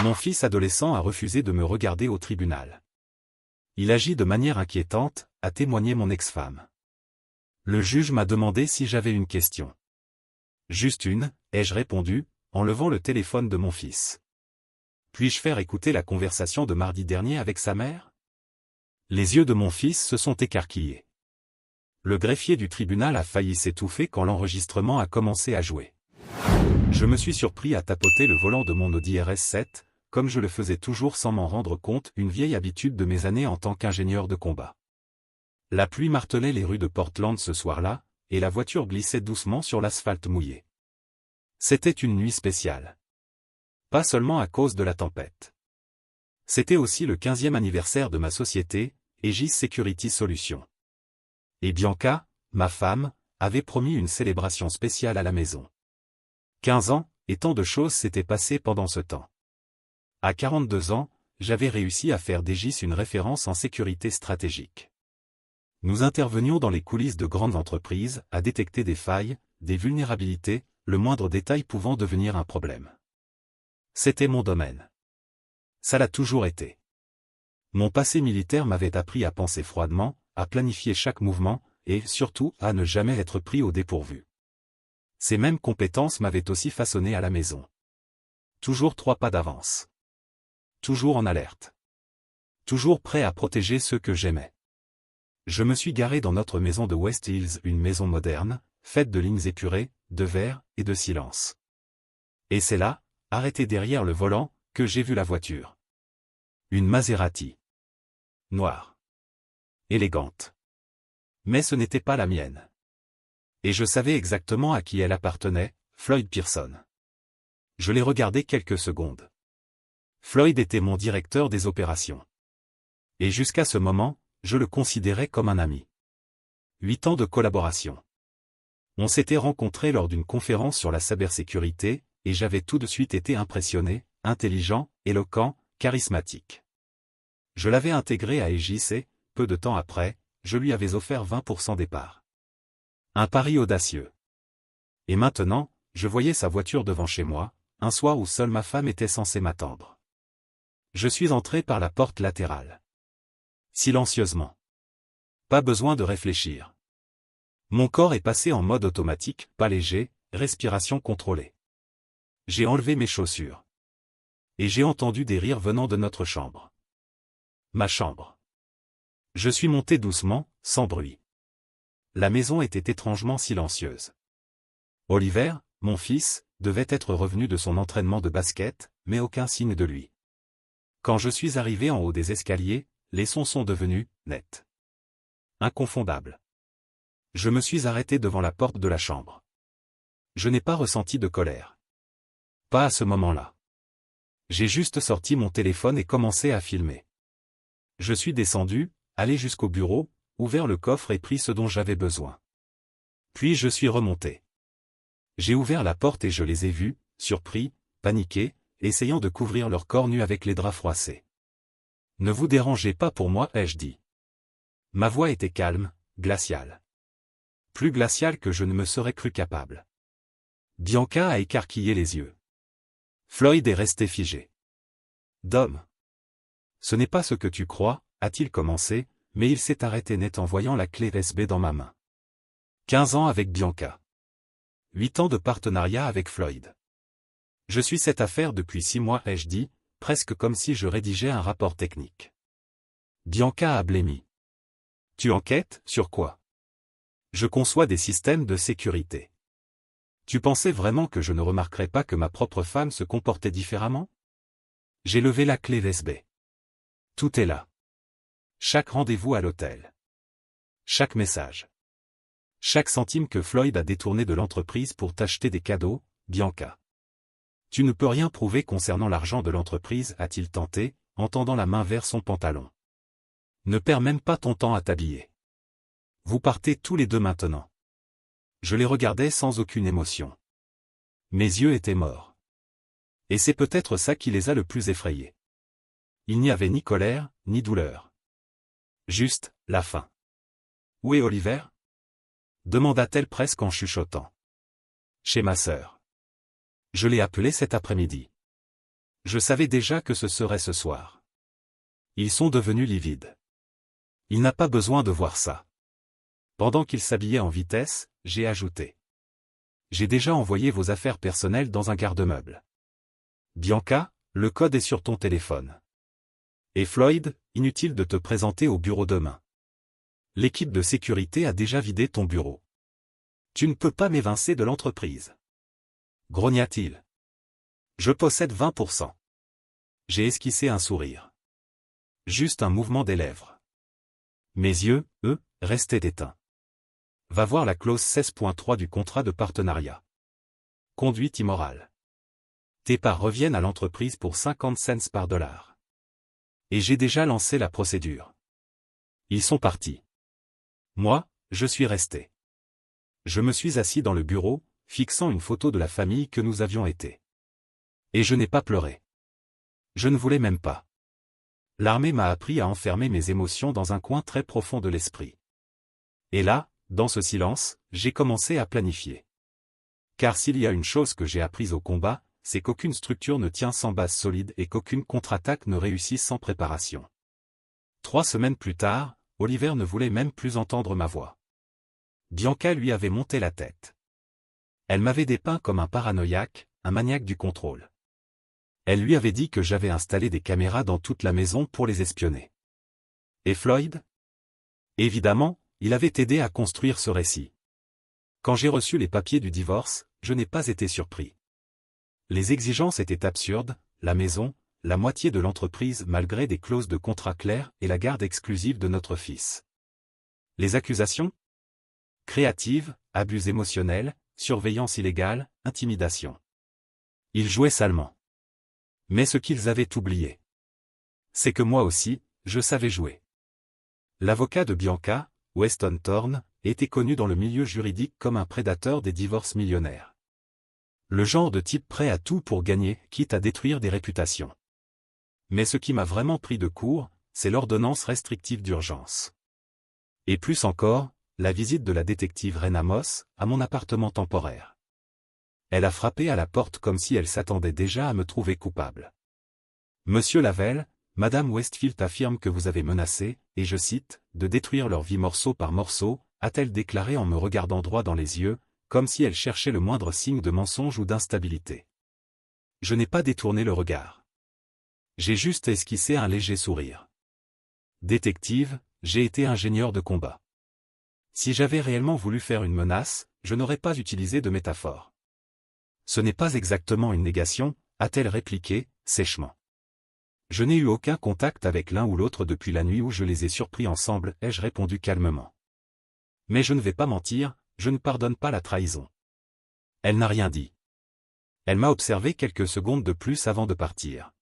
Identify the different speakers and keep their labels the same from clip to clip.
Speaker 1: Mon fils adolescent a refusé de me regarder au tribunal. Il agit de manière inquiétante, a témoigné mon ex-femme. Le juge m'a demandé si j'avais une question. Juste une, ai-je répondu, en levant le téléphone de mon fils. Puis-je faire écouter la conversation de mardi dernier avec sa mère? Les yeux de mon fils se sont écarquillés. Le greffier du tribunal a failli s'étouffer quand l'enregistrement a commencé à jouer. Je me suis surpris à tapoter le volant de mon Audi RS7, comme je le faisais toujours sans m'en rendre compte, une vieille habitude de mes années en tant qu'ingénieur de combat. La pluie martelait les rues de Portland ce soir-là, et la voiture glissait doucement sur l'asphalte mouillé. C'était une nuit spéciale. Pas seulement à cause de la tempête. C'était aussi le 15e anniversaire de ma société, Aegis Security Solutions. Et Bianca, ma femme, avait promis une célébration spéciale à la maison. 15 ans, et tant de choses s'étaient passées pendant ce temps. À 42 ans, j'avais réussi à faire d'Aegis une référence en sécurité stratégique. Nous intervenions dans les coulisses de grandes entreprises, à détecter des failles, des vulnérabilités, le moindre détail pouvant devenir un problème. C'était mon domaine. Ça l'a toujours été. Mon passé militaire m'avait appris à penser froidement, à planifier chaque mouvement, et, surtout, à ne jamais être pris au dépourvu. Ces mêmes compétences m'avaient aussi façonné à la maison. Toujours 3 pas d'avance. Toujours en alerte. Toujours prêt à protéger ceux que j'aimais. Je me suis garé dans notre maison de West Hills, une maison moderne, faite de lignes épurées, de verre et de silence. Et c'est là, arrêté derrière le volant, que j'ai vu la voiture. Une Maserati. Noire. Élégante. Mais ce n'était pas la mienne. Et je savais exactement à qui elle appartenait, Floyd Pearson. Je l'ai regardé quelques secondes. Floyd était mon directeur des opérations. Et jusqu'à ce moment, je le considérais comme un ami. 8 ans de collaboration. On s'était rencontrés lors d'une conférence sur la cybersécurité, et j'avais tout de suite été impressionné, intelligent, éloquent, charismatique. Je l'avais intégré à Aegis et, peu de temps après, je lui avais offert 20% des parts. Un pari audacieux. Et maintenant, je voyais sa voiture devant chez moi, un soir où seule ma femme était censée m'attendre. Je suis entré par la porte latérale. Silencieusement. Pas besoin de réfléchir. Mon corps est passé en mode automatique, pas léger, respiration contrôlée. J'ai enlevé mes chaussures. Et j'ai entendu des rires venant de notre chambre. Ma chambre. Je suis monté doucement, sans bruit. La maison était étrangement silencieuse. Oliver, mon fils, devait être revenu de son entraînement de basket, mais aucun signe de lui. Quand je suis arrivé en haut des escaliers, les sons sont devenus nets. Inconfondables. Je me suis arrêté devant la porte de la chambre. Je n'ai pas ressenti de colère. Pas à ce moment-là. J'ai juste sorti mon téléphone et commencé à filmer. Je suis descendu, allé jusqu'au bureau, ouvert le coffre et pris ce dont j'avais besoin. Puis je suis remonté. J'ai ouvert la porte et je les ai vus, surpris, paniqués, essayant de couvrir leur corps nu avec les draps froissés. « Ne vous dérangez pas pour moi, ai-je dit. » Ma voix était calme, glaciale. Plus glaciale que je ne me serais cru capable. Bianca a écarquillé les yeux. Floyd est resté figé. « Dom. Ce n'est pas ce que tu crois, a-t-il commencé, mais il s'est arrêté net en voyant la clé USB dans ma main. 15 ans avec Bianca. 8 ans de partenariat avec Floyd. Je suis cette affaire depuis 6 mois, ai-je dit, presque comme si je rédigeais un rapport technique. Bianca a blêmi. Tu enquêtes, sur quoi? Je conçois des systèmes de sécurité. Tu pensais vraiment que je ne remarquerais pas que ma propre femme se comportait différemment? J'ai levé la clé USB. Tout est là. Chaque rendez-vous à l'hôtel. Chaque message. Chaque centime que Floyd a détourné de l'entreprise pour t'acheter des cadeaux, Bianca. Tu ne peux rien prouver concernant l'argent de l'entreprise, a-t-il tenté, en tendant la main vers son pantalon. Ne perds même pas ton temps à t'habiller. Vous partez tous les deux maintenant. Je les regardais sans aucune émotion. Mes yeux étaient morts. Et c'est peut-être ça qui les a le plus effrayés. Il n'y avait ni colère, ni douleur. Juste, la faim. Où est Oliver? Demanda-t-elle presque en chuchotant. Chez ma sœur. Je l'ai appelé cet après-midi. Je savais déjà que ce serait ce soir. Ils sont devenus livides. Il n'a pas besoin de voir ça. Pendant qu'il s'habillait en vitesse, j'ai ajouté. J'ai déjà envoyé vos affaires personnelles dans un garde-meuble. Bianca, le code est sur ton téléphone. Et Floyd, inutile de te présenter au bureau demain. L'équipe de sécurité a déjà vidé ton bureau. Tu ne peux pas m'évincer de l'entreprise. Grogna-t-il. Je possède 20%. J'ai esquissé un sourire. Juste un mouvement des lèvres. Mes yeux, eux, restaient éteints. Va voir la clause 16.3 du contrat de partenariat. Conduite immorale. Tes parts reviennent à l'entreprise pour 50 cents par dollar. Et j'ai déjà lancé la procédure. Ils sont partis. Moi, je suis resté. Je me suis assis dans le bureau, fixant une photo de la famille que nous avions été. Et je n'ai pas pleuré. Je ne voulais même pas. L'armée m'a appris à enfermer mes émotions dans un coin très profond de l'esprit. Et là, dans ce silence, j'ai commencé à planifier. Car s'il y a une chose que j'ai apprise au combat, c'est qu'aucune structure ne tient sans base solide et qu'aucune contre-attaque ne réussit sans préparation. 3 semaines plus tard, Oliver ne voulait même plus entendre ma voix. Bianca lui avait monté la tête. Elle m'avait dépeint comme un paranoïaque, un maniaque du contrôle. Elle lui avait dit que j'avais installé des caméras dans toute la maison pour les espionner. Et Floyd? Évidemment, il avait aidé à construire ce récit. Quand j'ai reçu les papiers du divorce, je n'ai pas été surpris. Les exigences étaient absurdes, la maison, la moitié de l'entreprise malgré des clauses de contrat claires et la garde exclusive de notre fils. Les accusations? Créatives, abus émotionnels, surveillance illégale, intimidation. Ils jouaient salement. Mais ce qu'ils avaient oublié, c'est que moi aussi, je savais jouer. L'avocat de Bianca, Weston Thorne, était connu dans le milieu juridique comme un prédateur des divorces millionnaires. Le genre de type prêt à tout pour gagner, quitte à détruire des réputations. Mais ce qui m'a vraiment pris de court, c'est l'ordonnance restrictive d'urgence. Et plus encore, la visite de la détective Rena Moss à mon appartement temporaire. Elle a frappé à la porte comme si elle s'attendait déjà à me trouver coupable. Monsieur Lavelle, Madame Westfield affirme que vous avez menacé, et je cite, de détruire leur vie morceau par morceau, a-t-elle déclaré en me regardant droit dans les yeux, comme si elle cherchait le moindre signe de mensonge ou d'instabilité. Je n'ai pas détourné le regard. J'ai juste esquissé un léger sourire. Détective, j'ai été ingénieur de combat. Si j'avais réellement voulu faire une menace, je n'aurais pas utilisé de métaphore. Ce n'est pas exactement une négation, a-t-elle répliqué, sèchement. Je n'ai eu aucun contact avec l'un ou l'autre depuis la nuit où je les ai surpris ensemble, ai-je répondu calmement. Mais je ne vais pas mentir, je ne pardonne pas la trahison. Elle n'a rien dit. Elle m'a observé quelques secondes de plus avant de partir.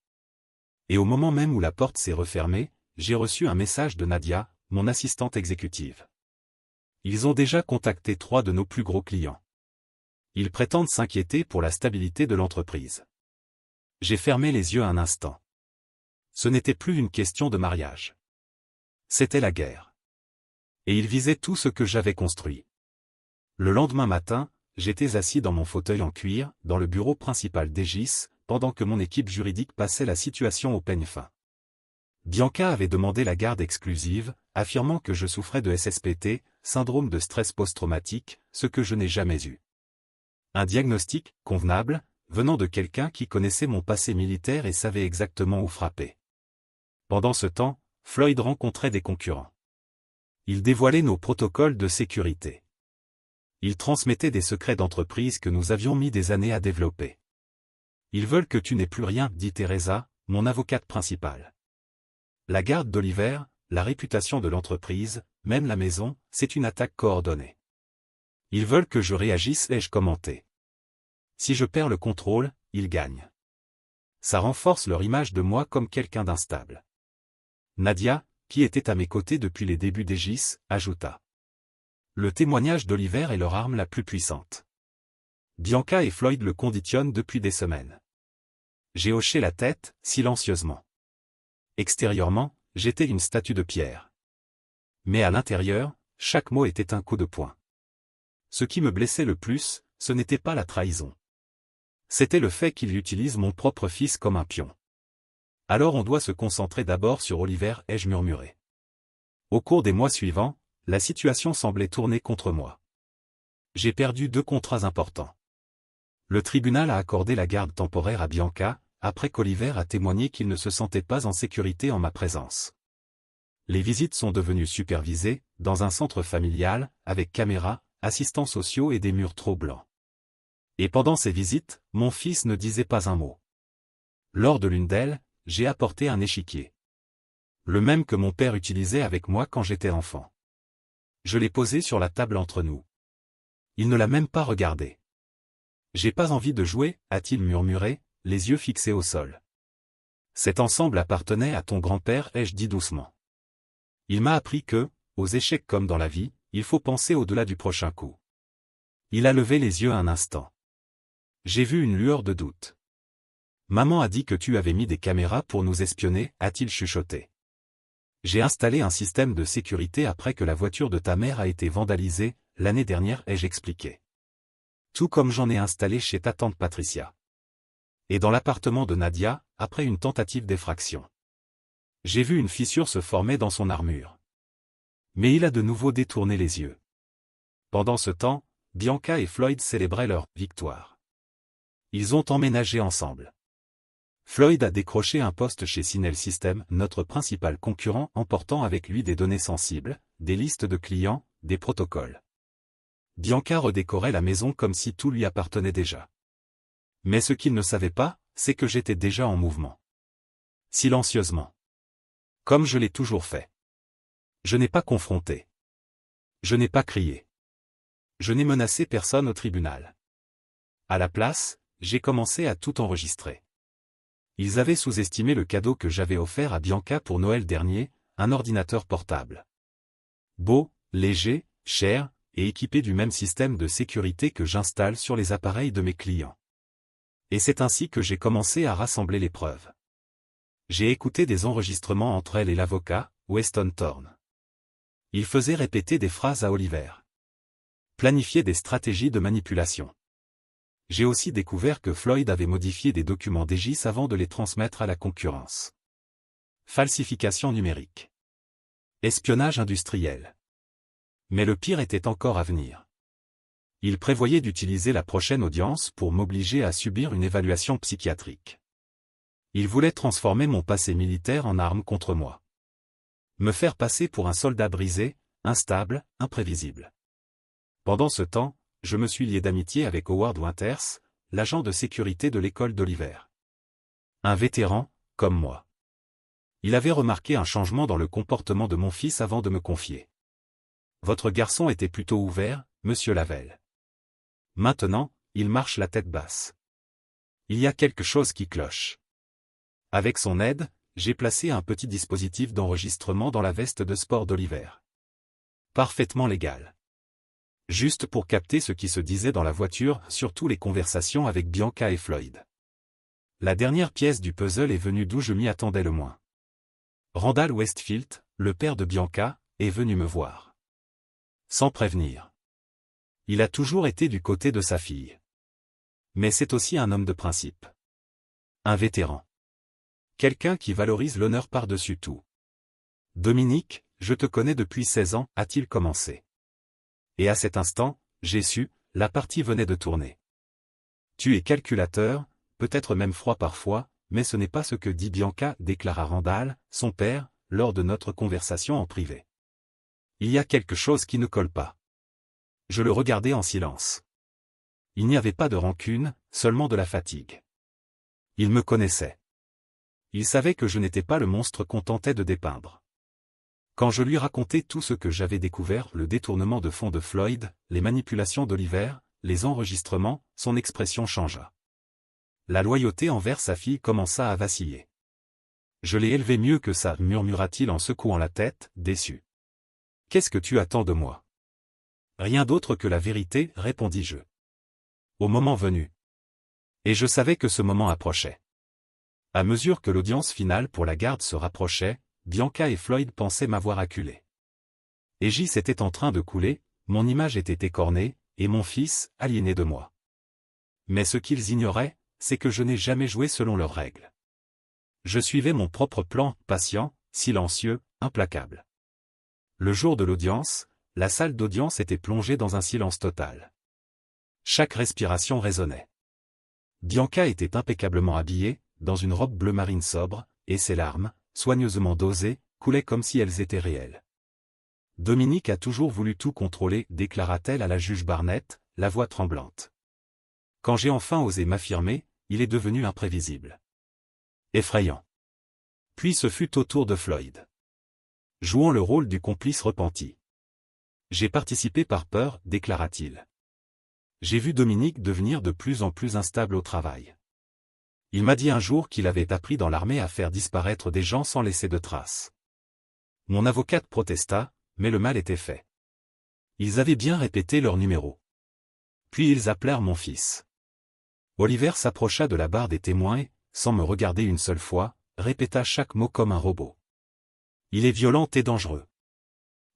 Speaker 1: Et au moment même où la porte s'est refermée, j'ai reçu un message de Nadia, mon assistante exécutive. Ils ont déjà contacté 3 de nos plus gros clients. Ils prétendent s'inquiéter pour la stabilité de l'entreprise. J'ai fermé les yeux un instant. Ce n'était plus une question de mariage. C'était la guerre. Et ils visaient tout ce que j'avais construit. Le lendemain matin, j'étais assis dans mon fauteuil en cuir, dans le bureau principal d'Aegis, pendant que mon équipe juridique passait la situation au peigne fin. Bianca avait demandé la garde exclusive, affirmant que je souffrais de SSPT, syndrome de stress post-traumatique, ce que je n'ai jamais eu. Un diagnostic, convenable, venant de quelqu'un qui connaissait mon passé militaire et savait exactement où frapper. Pendant ce temps, Floyd rencontrait des concurrents. Il dévoilait nos protocoles de sécurité. Il transmettait des secrets d'entreprise que nous avions mis des années à développer. Ils veulent que tu n'aies plus rien, dit Teresa, mon avocate principale. La garde d'Oliver, la réputation de l'entreprise, même la maison, c'est une attaque coordonnée. Ils veulent que je réagisse, ai-je commenté. Si je perds le contrôle, ils gagnent. Ça renforce leur image de moi comme quelqu'un d'instable. Nadia, qui était à mes côtés depuis les débuts d'Aegis, ajouta. Le témoignage d'Oliver est leur arme la plus puissante. Bianca et Floyd le conditionnent depuis des semaines. J'ai hoché la tête, silencieusement. Extérieurement, j'étais une statue de pierre. Mais à l'intérieur, chaque mot était un coup de poing. Ce qui me blessait le plus, ce n'était pas la trahison. C'était le fait qu'il utilise mon propre fils comme un pion. Alors on doit se concentrer d'abord sur Oliver, ai-je murmuré. Au cours des mois suivants, la situation semblait tourner contre moi. J'ai perdu 2 contrats importants. Le tribunal a accordé la garde temporaire à Bianca, après qu'Oliver a témoigné qu'il ne se sentait pas en sécurité en ma présence. Les visites sont devenues supervisées, dans un centre familial, avec caméras, assistants sociaux et des murs trop blancs. Et pendant ces visites, mon fils ne disait pas un mot. Lors de l'une d'elles, j'ai apporté un échiquier. Le même que mon père utilisait avec moi quand j'étais enfant. Je l'ai posé sur la table entre nous. Il ne l'a même pas regardé. J'ai pas envie de jouer, a-t-il murmuré, les yeux fixés au sol. Cet ensemble appartenait à ton grand-père, ai-je dit doucement. Il m'a appris que, aux échecs comme dans la vie, il faut penser au-delà du prochain coup. Il a levé les yeux un instant. J'ai vu une lueur de doute. Maman a dit que tu avais mis des caméras pour nous espionner, a-t-il chuchoté. J'ai installé un système de sécurité après que la voiture de ta mère a été vandalisée, l'année dernière, ai-je expliqué. Tout comme j'en ai installé chez ta tante Patricia. Et dans l'appartement de Nadia, après une tentative d'effraction. J'ai vu une fissure se former dans son armure. Mais il a de nouveau détourné les yeux. Pendant ce temps, Bianca et Floyd célébraient leur victoire. Ils ont emménagé ensemble. Floyd a décroché un poste chez Synel Systems, notre principal concurrent, emportant avec lui des données sensibles, des listes de clients, des protocoles. Bianca redécorait la maison comme si tout lui appartenait déjà. Mais ce qu'il ne savait pas, c'est que j'étais déjà en mouvement. Silencieusement. Comme je l'ai toujours fait. Je n'ai pas confronté. Je n'ai pas crié. Je n'ai menacé personne au tribunal. À la place, j'ai commencé à tout enregistrer. Ils avaient sous-estimé le cadeau que j'avais offert à Bianca pour Noël dernier, un ordinateur portable. Beau, léger, cher, et équipé du même système de sécurité que j'installe sur les appareils de mes clients. Et c'est ainsi que j'ai commencé à rassembler les preuves. J'ai écouté des enregistrements entre elle et l'avocat, Weston Thorne. Il faisait répéter des phrases à Oliver. Planifier des stratégies de manipulation. J'ai aussi découvert que Floyd avait modifié des documents d'Egis avant de les transmettre à la concurrence. Falsification numérique. Espionnage industriel. Mais le pire était encore à venir. Il prévoyait d'utiliser la prochaine audience pour m'obliger à subir une évaluation psychiatrique. Il voulait transformer mon passé militaire en arme contre moi. Me faire passer pour un soldat brisé, instable, imprévisible. Pendant ce temps, je me suis lié d'amitié avec Howard Winters, l'agent de sécurité de l'école d'Oliver. Un vétéran, comme moi. Il avait remarqué un changement dans le comportement de mon fils avant de me confier. Votre garçon était plutôt ouvert, monsieur Lavelle. Maintenant, il marche la tête basse. Il y a quelque chose qui cloche. Avec son aide, j'ai placé un petit dispositif d'enregistrement dans la veste de sport d'Oliver. Parfaitement légal. Juste pour capter ce qui se disait dans la voiture, surtout les conversations avec Bianca et Floyd. La dernière pièce du puzzle est venue d'où je m'y attendais le moins. Randall Westfield, le père de Bianca, est venu me voir. Sans prévenir. Il a toujours été du côté de sa fille. Mais c'est aussi un homme de principe. Un vétéran. Quelqu'un qui valorise l'honneur par-dessus tout. Dominique, je te connais depuis 16 ans, a-t-il commencé. Et à cet instant, j'ai su, la partie venait de tourner. Tu es calculateur, peut-être même froid parfois, mais ce n'est pas ce que dit Bianca, déclara Randall, son père, lors de notre conversation en privé. Il y a quelque chose qui ne colle pas. Je le regardais en silence. Il n'y avait pas de rancune, seulement de la fatigue. Il me connaissait. Il savait que je n'étais pas le monstre qu'on tentait de dépeindre. Quand je lui racontais tout ce que j'avais découvert, le détournement de fonds de Floyd, les manipulations d'Oliver, les enregistrements, son expression changea. La loyauté envers sa fille commença à vaciller. Je l'ai élevé mieux que ça, murmura-t-il en secouant la tête, déçu. Qu'est-ce que tu attends de moi? Rien d'autre que la vérité, répondis-je. Au moment venu. Et je savais que ce moment approchait. À mesure que l'audience finale pour la garde se rapprochait, Bianca et Floyd pensaient m'avoir acculé. Egis était en train de couler, mon image était écornée, et mon fils, aliéné de moi. Mais ce qu'ils ignoraient, c'est que je n'ai jamais joué selon leurs règles. Je suivais mon propre plan, patient, silencieux, implacable. Le jour de l'audience, la salle d'audience était plongée dans un silence total. Chaque respiration résonnait. Bianca était impeccablement habillée, dans une robe bleu marine sobre, et ses larmes, soigneusement dosées, coulaient comme si elles étaient réelles. Dominique a toujours voulu tout contrôler, déclara-t-elle à la juge Barnett, la voix tremblante. Quand j'ai enfin osé m'affirmer, il est devenu imprévisible. Effrayant. Puis ce fut au tour de Floyd. Jouant le rôle du complice repenti. J'ai participé par peur, déclara-t-il. J'ai vu Dominique devenir de plus en plus instable au travail. Il m'a dit un jour qu'il avait appris dans l'armée à faire disparaître des gens sans laisser de traces. Mon avocate protesta, mais le mal était fait. Ils avaient bien répété leur numéro. Puis ils appelèrent mon fils. Oliver s'approcha de la barre des témoins et, sans me regarder une seule fois, répéta chaque mot comme un robot. Il est violent et dangereux.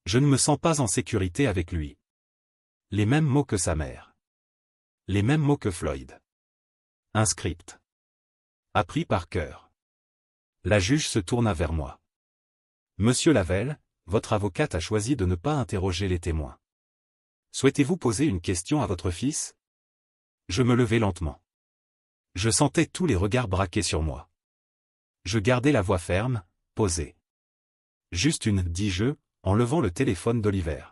Speaker 1: Je ne me sens pas en sécurité avec lui. Les mêmes mots que sa mère. Les mêmes mots que Floyd. Un script. Appris par cœur. La juge se tourna vers moi. Monsieur Lavelle, votre avocate a choisi de ne pas interroger les témoins. Souhaitez-vous poser une question à votre fils? Je me levai lentement. Je sentais tous les regards braqués sur moi. Je gardai la voix ferme, posée. Juste une, dis-je, en levant le téléphone d'Oliver.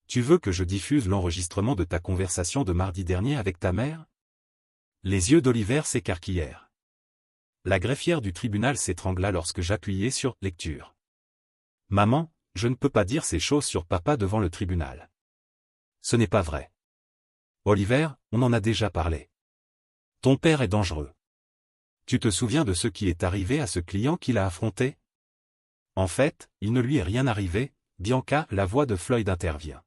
Speaker 1: Tu veux que je diffuse l'enregistrement de ta conversation de mardi dernier avec ta mère? Les yeux d'Oliver s'écarquillèrent. La greffière du tribunal s'étrangla lorsque j'appuyai sur « Lecture ». Maman, je ne peux pas dire ces choses sur papa devant le tribunal. Ce n'est pas vrai. Oliver, on en a déjà parlé. Ton père est dangereux. Tu te souviens de ce qui est arrivé à ce client qu'il a affronté? En fait, il ne lui est rien arrivé, Bianca, la voix de Floyd intervient.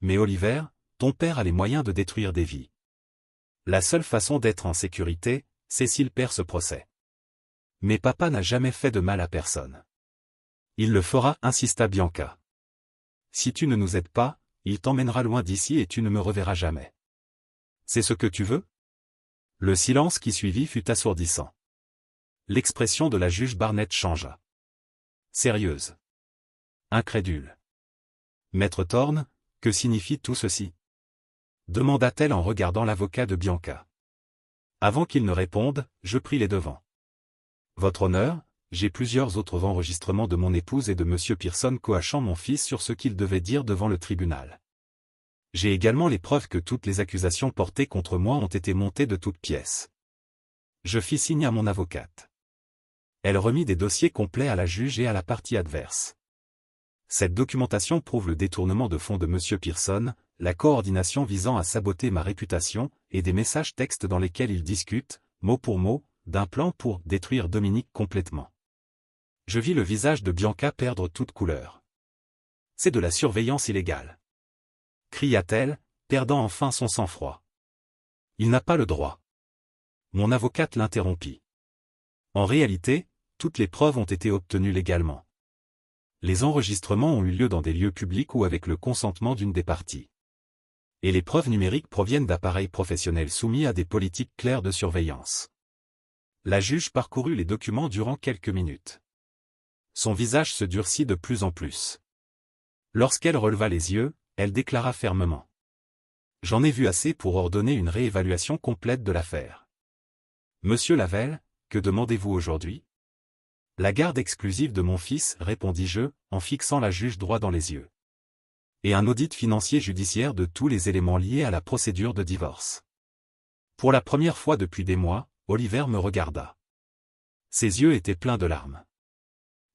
Speaker 1: Mais Oliver, ton père a les moyens de détruire des vies. La seule façon d'être en sécurité, c'est s'il perd ce procès. Mais papa n'a jamais fait de mal à personne. Il le fera, insista Bianca. Si tu ne nous aides pas, il t'emmènera loin d'ici et tu ne me reverras jamais. C'est ce que tu veux? Le silence qui suivit fut assourdissant. L'expression de la juge Barnett changea. Sérieuse. Incrédule. Maître Thorne, que signifie tout ceci? Demanda-t-elle en regardant l'avocat de Bianca. Avant qu'il ne réponde, je pris les devants. Votre honneur, j'ai plusieurs autres enregistrements de mon épouse et de M. Pearson coachant mon fils sur ce qu'il devait dire devant le tribunal. J'ai également les preuves que toutes les accusations portées contre moi ont été montées de toutes pièces. Je fis signe à mon avocate. Elle remit des dossiers complets à la juge et à la partie adverse. Cette documentation prouve le détournement de fonds de M. Pearson, la coordination visant à saboter ma réputation, et des messages textes dans lesquels il discute, mot pour mot, d'un plan pour détruire Dominique complètement. Je vis le visage de Bianca perdre toute couleur. C'est de la surveillance illégale. Cria-t-elle, perdant enfin son sang-froid. Il n'a pas le droit. Mon avocate l'interrompit. En réalité, toutes les preuves ont été obtenues légalement. Les enregistrements ont eu lieu dans des lieux publics ou avec le consentement d'une des parties. Et les preuves numériques proviennent d'appareils professionnels soumis à des politiques claires de surveillance. La juge parcourut les documents durant quelques minutes. Son visage se durcit de plus en plus. Lorsqu'elle releva les yeux, elle déclara fermement. J'en ai vu assez pour ordonner une réévaluation complète de l'affaire. Monsieur Lavelle, que demandez-vous aujourd'hui? La garde exclusive de mon fils, répondis-je, en fixant la juge droit dans les yeux. Et un audit financier judiciaire de tous les éléments liés à la procédure de divorce. Pour la première fois depuis des mois, Oliver me regarda. Ses yeux étaient pleins de larmes.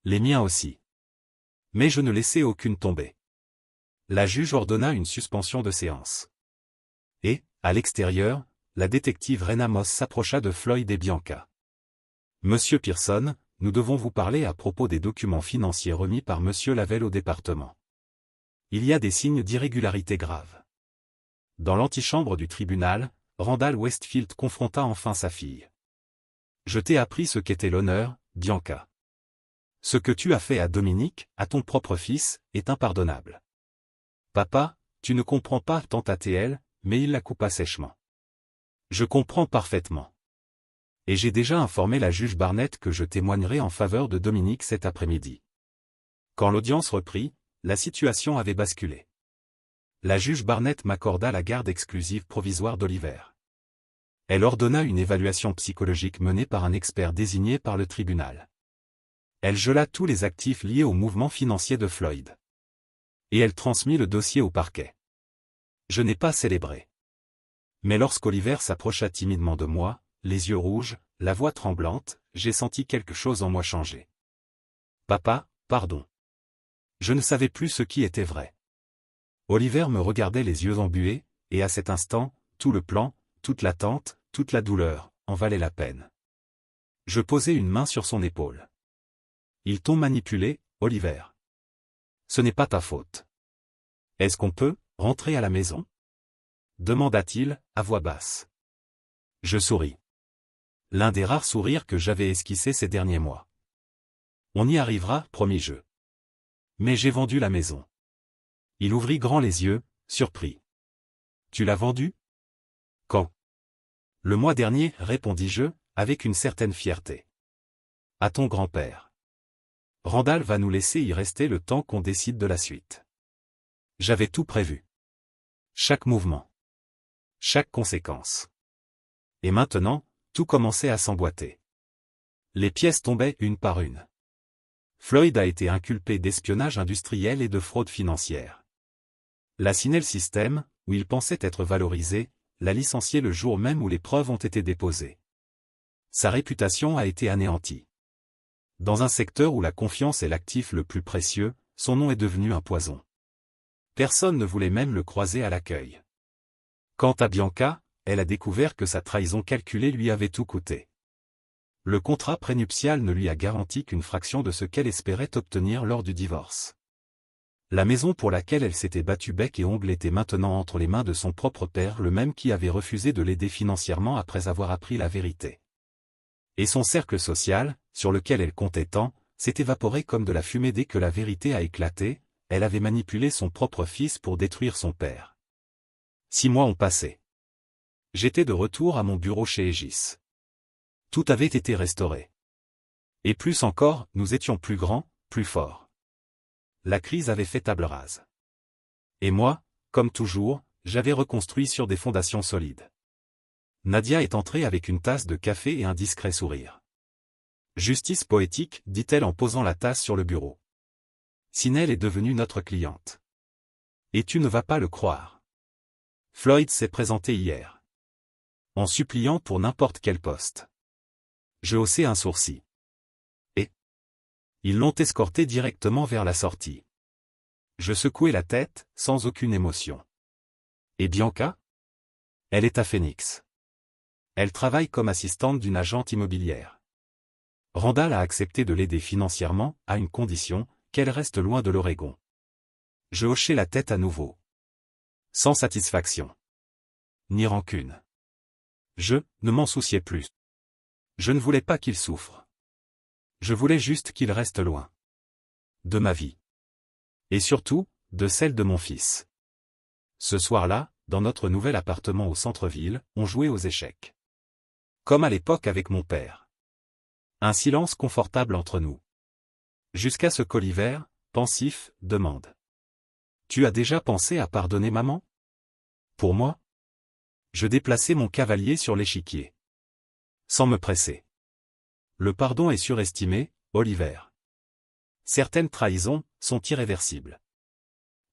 Speaker 1: Les miens aussi. Mais je ne laissai aucune tomber. La juge ordonna une suspension de séance. Et, à l'extérieur, la détective Rena Moss s'approcha de Floyd et Bianca. Monsieur Pearson, nous devons vous parler à propos des documents financiers remis par Monsieur Lavelle au département. Il y a des signes d'irrégularité grave. Dans l'antichambre du tribunal, Randall Westfield confronta enfin sa fille. Je t'ai appris ce qu'était l'honneur, Bianca. Ce que tu as fait à Dominique, à ton propre fils, est impardonnable. Papa, tu ne comprends pas, tenta-t-elle, mais il la coupa sèchement. Je comprends parfaitement. Et j'ai déjà informé la juge Barnett que je témoignerai en faveur de Dominique cet après-midi. Quand l'audience reprit, la situation avait basculé. La juge Barnett m'accorda la garde exclusive provisoire d'Oliver. Elle ordonna une évaluation psychologique menée par un expert désigné par le tribunal. Elle gela tous les actifs liés au mouvement financier de Floyd. Et elle transmit le dossier au parquet. Je n'ai pas célébré. Mais lorsqu'Oliver s'approcha timidement de moi, les yeux rouges, la voix tremblante, j'ai senti quelque chose en moi changer. Papa, pardon. Je ne savais plus ce qui était vrai. Oliver me regardait les yeux embués, et à cet instant, tout le plan, toute l'attente, toute la douleur, en valaient la peine. Je posai une main sur son épaule. Ils t'ont manipulé, Oliver. Ce n'est pas ta faute. Est-ce qu'on peut rentrer à la maison? Demanda-t-il, à voix basse. Je souris. L'un des rares sourires que j'avais esquissés ces derniers mois. On y arrivera, promis-je. Mais j'ai vendu la maison. Il ouvrit grand les yeux, surpris. Tu l'as vendue? Quand? Le mois dernier, répondis-je, avec une certaine fierté. À ton grand-père. Randall va nous laisser y rester le temps qu'on décide de la suite. J'avais tout prévu. Chaque mouvement. Chaque conséquence. Et maintenant, tout commençait à s'emboîter. Les pièces tombaient une par une. Floyd a été inculpé d'espionnage industriel et de fraude financière. La Cinel System, où il pensait être valorisé, l'a licencié le jour même où les preuves ont été déposées. Sa réputation a été anéantie. Dans un secteur où la confiance est l'actif le plus précieux, son nom est devenu un poison. Personne ne voulait même le croiser à l'accueil. Quant à Bianca, elle a découvert que sa trahison calculée lui avait tout coûté. Le contrat prénuptial ne lui a garanti qu'une fraction de ce qu'elle espérait obtenir lors du divorce. La maison pour laquelle elle s'était battue bec et ongle était maintenant entre les mains de son propre père, le même qui avait refusé de l'aider financièrement après avoir appris la vérité. Et son cercle social, sur lequel elle comptait tant, s'est évaporé comme de la fumée dès que la vérité a éclaté. Elle avait manipulé son propre fils pour détruire son père. 6 mois ont passé. J'étais de retour à mon bureau chez Aegis. Tout avait été restauré. Et plus encore, nous étions plus grands, plus forts. La crise avait fait table rase. Et moi, comme toujours, j'avais reconstruit sur des fondations solides. Nadia est entrée avec une tasse de café et un discret sourire. Justice poétique, dit-elle en posant la tasse sur le bureau. Cinel est devenue notre cliente. Et tu ne vas pas le croire. Floyd s'est présenté hier. En suppliant pour n'importe quel poste. Je haussai un sourcil. Et ils l'ont escorté directement vers la sortie. Je secouai la tête, sans aucune émotion. Et Bianca? Elle est à Phoenix. Elle travaille comme assistante d'une agente immobilière. Randall a accepté de l'aider financièrement, à une condition, qu'elle reste loin de l'Oregon. Je hochai la tête à nouveau. Sans satisfaction. Ni rancune. Je ne m'en souciais plus. Je ne voulais pas qu'il souffre. Je voulais juste qu'il reste loin. De ma vie. Et surtout, de celle de mon fils. Ce soir-là, dans notre nouvel appartement au centre-ville, on jouait aux échecs. Comme à l'époque avec mon père. Un silence confortable entre nous. Jusqu'à ce qu'Oliver, pensif, demande. Tu as déjà pensé à pardonner maman? Pour moi? Je déplaçai mon cavalier sur l'échiquier. Sans me presser. Le pardon est surestimé, Oliver. Certaines trahisons sont irréversibles.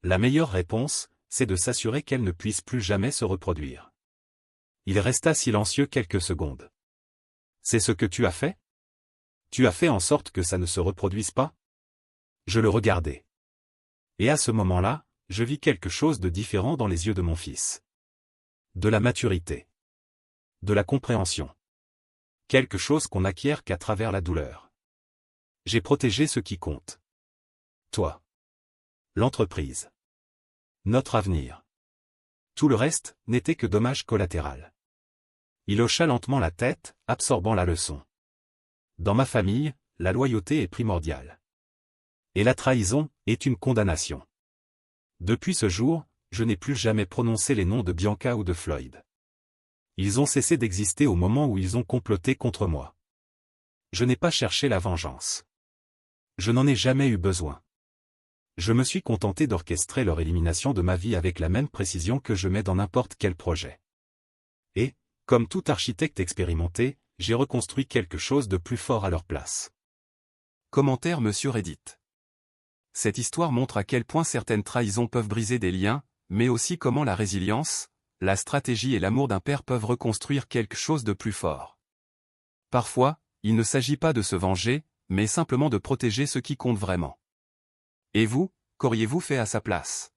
Speaker 1: La meilleure réponse, c'est de s'assurer qu'elles ne puissent plus jamais se reproduire. Il resta silencieux quelques secondes. C'est ce que tu as fait? Tu as fait en sorte que ça ne se reproduise pas? Je le regardais. Et à ce moment-là, je vis quelque chose de différent dans les yeux de mon fils. De la maturité. De la compréhension. Quelque chose qu'on n'acquiert qu'à travers la douleur. J'ai protégé ce qui compte. Toi. L'entreprise. Notre avenir. Tout le reste n'était que dommage collatéral. Il hocha lentement la tête, absorbant la leçon. Dans ma famille, la loyauté est primordiale. Et la trahison est une condamnation. Depuis ce jour, je n'ai plus jamais prononcé les noms de Bianca ou de Floyd. Ils ont cessé d'exister au moment où ils ont comploté contre moi. Je n'ai pas cherché la vengeance. Je n'en ai jamais eu besoin. Je me suis contenté d'orchestrer leur élimination de ma vie avec la même précision que je mets dans n'importe quel projet. Et, comme tout architecte expérimenté, j'ai reconstruit quelque chose de plus fort à leur place.
Speaker 2: Commentaire Monsieur Reddit. Cette histoire montre à quel point certaines trahisons peuvent briser des liens, mais aussi comment la résilience, la stratégie et l'amour d'un père peuvent reconstruire quelque chose de plus fort. Parfois, il ne s'agit pas de se venger, mais simplement de protéger ce qui compte vraiment. Et vous, qu'auriez-vous fait à sa place?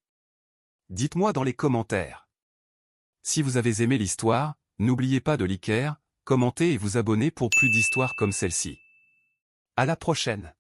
Speaker 2: Dites-moi dans les commentaires. Si vous avez aimé l'histoire, n'oubliez pas de liker, commenter et vous abonner pour plus d'histoires comme celle-ci. À la prochaine!